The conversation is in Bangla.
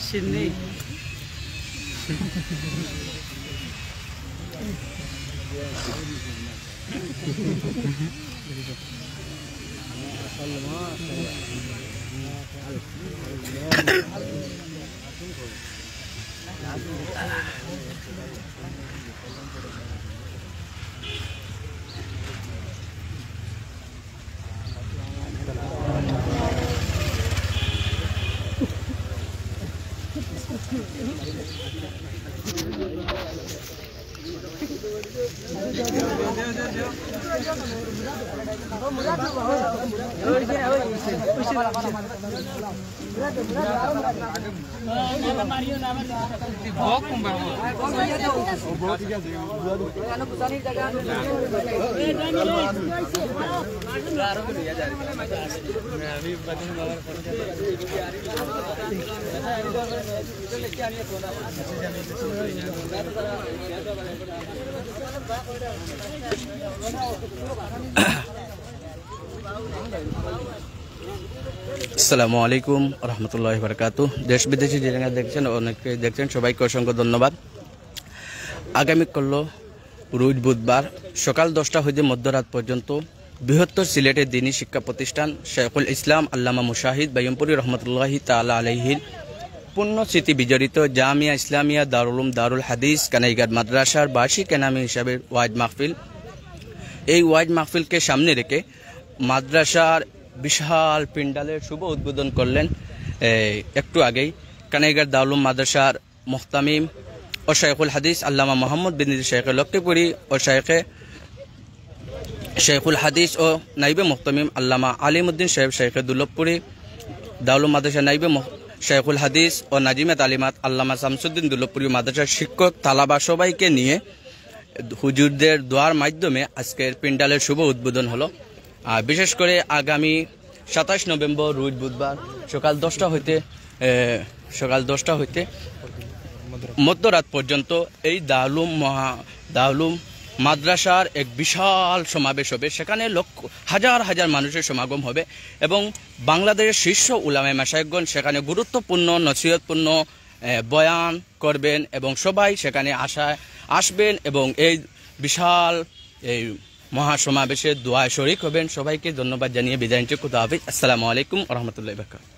Sydney. আসসালামু আলাইকুম রহমতুল্লাহি বারাকাতুহু। দেশ বিদেশে যে জায়গায় দেখছেন, অনেকে দেখছেন, সবাইকে অসংখ্য ধন্যবাদ। আগামী কাল রোজ বুধবার সকাল 10টা হইতে মধ্যরাত পর্যন্ত বৃহত্তর সিলেটের দ্বীনি শিক্ষা প্রতিষ্ঠান শেখুল ইসলাম আল্লামা মুশাহিদ বাইয়মপুরি রহমতুল্লাহি তাআলা আলাইহির পূর্ণ স্মৃতি বিজড়িত জামিয়া ইসলামিয়া দারুল উলুম দারুল হাদিস কানাইঘাট মাদ্রাসার বার্ষিক এনামী হিসাবে ওয়াইদ মাহফিল, এই ওয়াইদ মাহফিলকে সামনে রেখে মাদ্রাসার বিশাল পিন্ডালের শুভ উদ্বোধন করলেন একটু আগেই কানাইঘাট দারুল উলুম মাদ্রাসার মুহতামিম ও শেখুল হাদিস আল্লামা মোহাম্মদ বিন শেখ লক্ষ্মীপুরি ও শেখুল হাদিস ও নাইবে মুহতামিম আল্লামা আলিমউদ্দিন সাহেব শেখে দুর্লভপুরি, দারুল উলুম মাদ্রাসা নাইবে শেখুল হাদিস ও নাজিমে তালিমাত আল্লামা শামসুদ্দিন দুর্লভপুরি মাদ্রাসার শিক্ষক তালাবা সবাইকে নিয়ে হুজুরদের দোয়ার মাধ্যমে আজকের পিন্ডালের শুভ উদ্বোধন হলো। আর বিশেষ করে আগামী 27 নভেম্বর রোজ বুধবার সকাল 10টা হইতে মধ্যরাত পর্যন্ত এই দারুল উলুম মাদ্রাসার এক বিশাল সমাবেশ হবে। সেখানে হাজার হাজার মানুষের সমাগম হবে এবং বাংলাদেশের শীর্ষ উলামায়ে মাশায়েখগণ সেখানে গুরুত্বপূর্ণ নসিহতপূর্ণ বয়ান করবেন এবং সবাই সেখানে আসবেন এবং এই বিশাল এই মহাসমাবেশে দোয়ায় শরীক হবেন। সবাইকে ধন্যবাদ জানিয়ে বিদায় নিচ্ছি। খুদা হাফেজ। আসসালামু আলাইকুম ওয়া রাহমাতুল্লাহি ওয়া বারাকাতুহু।